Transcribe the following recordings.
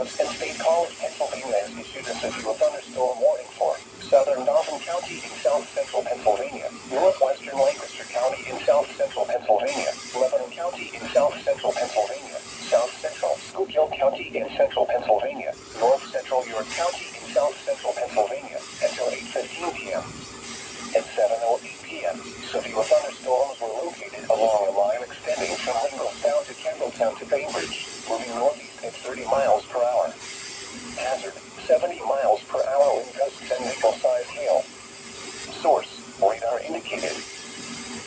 Office and State College, Pennsylvania has issued a severe thunderstorm warning for southern Dauphin County in south-central Pennsylvania, northwestern Lancaster County in south-central Pennsylvania, Lebanon County in south-central Pennsylvania, south-central Schuylkill County in central Pennsylvania, north-central York County in south-central Pennsylvania until 8:15 p.m. At 7:08 p.m., severe thunderstorms were located along a line extending from Lingelstown to Campbelltown to Bainbridge, moving northeast at 30 miles per hour. Hazard, 70 miles per hour wind gusts and nickel-sized hail. Source, radar indicated.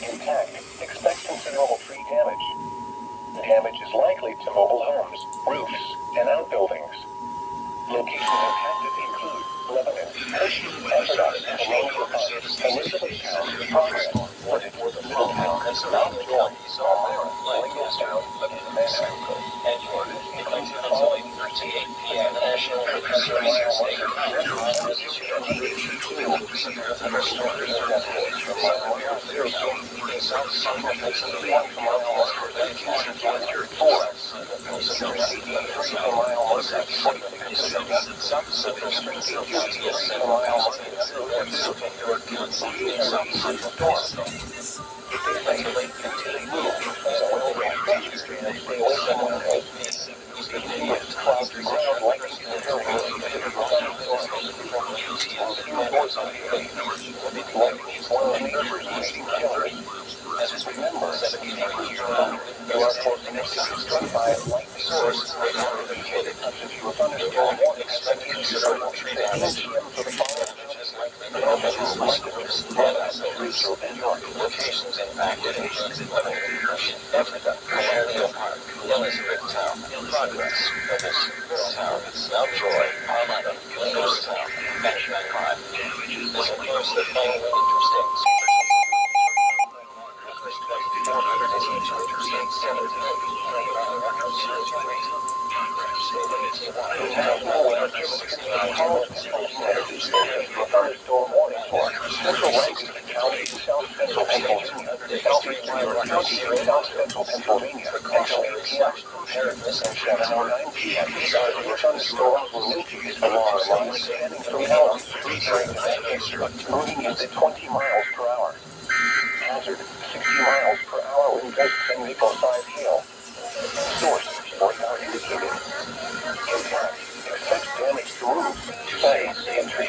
Impact, expect considerable tree damage. Damage is likely to mobile homes, roofs, and outbuildings. Locations impacted include Lebanon, Hershey, Efferduck, Elizabethtown, Progress, Woodford, Middletown, Mountjoy, Elmira, Lingelstown, Mexico, and York. Including the following 38 p.m. The National Weather Service has issued a severe thunderstorm in south-central Pennsylvania, As remember, 17 years ago, there are struck by lightning source indicated a severe thunderstorm warning expected considerable tree damage for the following locations impacted Efferduck, Memorial Park, Elizabethtown, Progress, Middletown, Mountjoy, Arletta, Lingelstown, Benjamin Prime. This includes the following interstates. Thunderstorm warning for central Lancaster County, south-central Pennsylvania, southeastern York County, south-central Pennsylvania, until 8 p.m. Preparedness at 7:09 p.m. Thunderstorms will located along a line extending from Pelham to Lancaster, moving at 20 miles per hour. Hazard, 60 miles per hour wind gusts and nickel-sized hail. Source, radar indicated. Impact, expect damage to roofs, sites, and trees.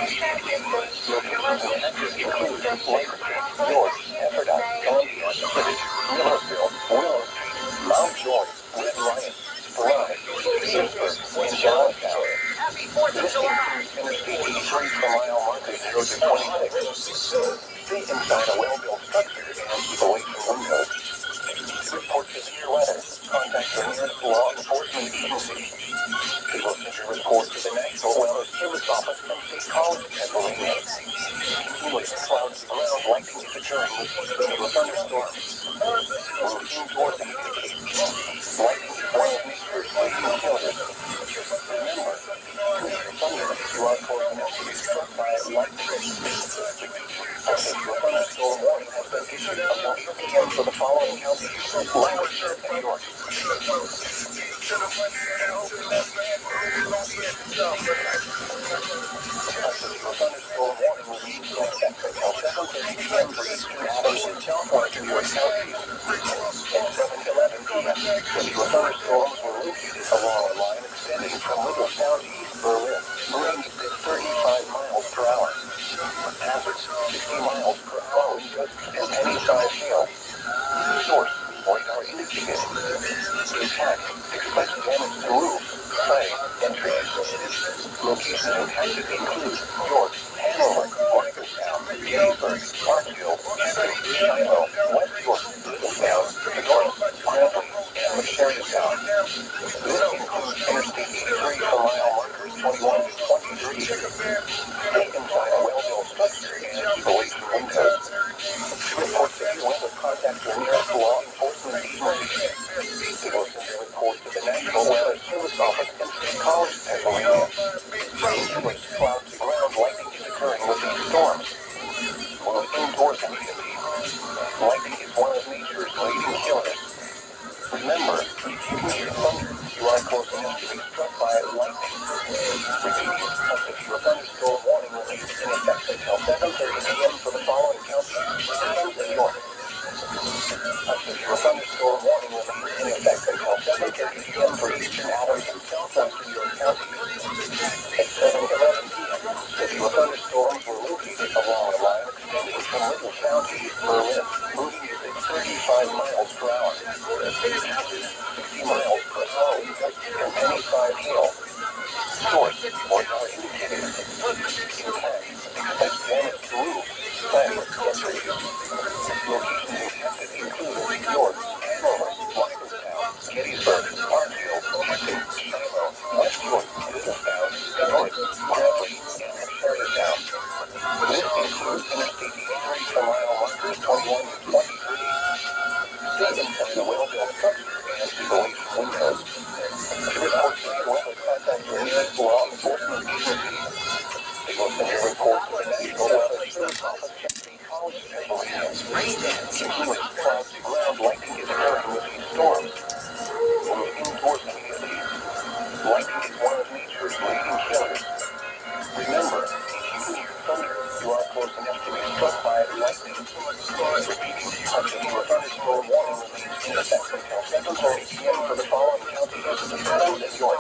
Locations impacted include Lancaster, York, Efferduck, Columbia, Village, Millersville, Willow Street, Mountjoy, Red Lion, Bride, Pittsburgh, and Charlottetown. This includes Interstate 83 from mile markers 0 to 26. Stay inside a well-built structure and keep away from windows. To report severe weather, contact your nearest law enforcement agency. People send your report to the National Weather Service Office from State College, Pennsylvania. Continuous clouds ground lightning is occurring with severe thunderstorms. Moving towards the indicate. Lightning is one of nature's leading killers. Remember, severe thunder, you are close enough to be struck by lightning. A severe thunderstorm warning has been issued until 8 p.m. for the following counties: Lancaster and York. Thunderstorm warning will be in effect until 7:30 p.m. for eastern Adams and southwest New York counties. At 7:11 p.m., severe thunderstorms were located along a line extending from Lingelstown to East Berlin, winds at 35 miles per hour. Hazards, 60 miles per hour wind gusts and penny-sized hail. Source, radar indicated. Impact, expect damage to roofs, sites, and trees. Locations impacted include York, Hanover, Morgantown, Gettysburg, Parkville, Hampton, Shiloh, West York, Middletown, North, Grantley, and Sherrytown. This includes Interstate 83 from mile markers 21 to 23. Stay inside a well-built structure and keep away from windows. To report severe weather, contact your nearest law enforcement agency. People send your report to the National Weather Service Office and State College, Pennsylvania. Continuous clouds to ground lightning is occurring with these storms. Move indoors immediately. Lightning is one of nature's leading killers. Remember, if you can hear thunder, you are close enough to be struck by lightning. 55 miles per hour. 60 miles per hour. And Penny-Side Hill. Source, radar indicated. Impact, expect damage to roof, siding, and trees. Locations impacted include York, Hanover, Liverstown, Gettysburg, Hartsfield, Hector, Shiloh, West York, Middletown, North, Bradley, and Charlottetown. This includes Interstate 83 for mile markers 21 to 23. Stay inside a well-built structure and keep away from windows. To report severe weather, contact your nearest law enforcement agency. They will send your report to the National Weather Service Office in St. College, Pennsylvania. Continuous cloud-to-ground lightning is occurring with these storms. Move indoors immediately. Lightning is one of nature's leading killers. Remember, if you hear thunder, you are close enough to be struck by lightning. Repeating, a severe thunderstorm warning remains in effect until 7:30 p.m. for the following counties: Adams and York.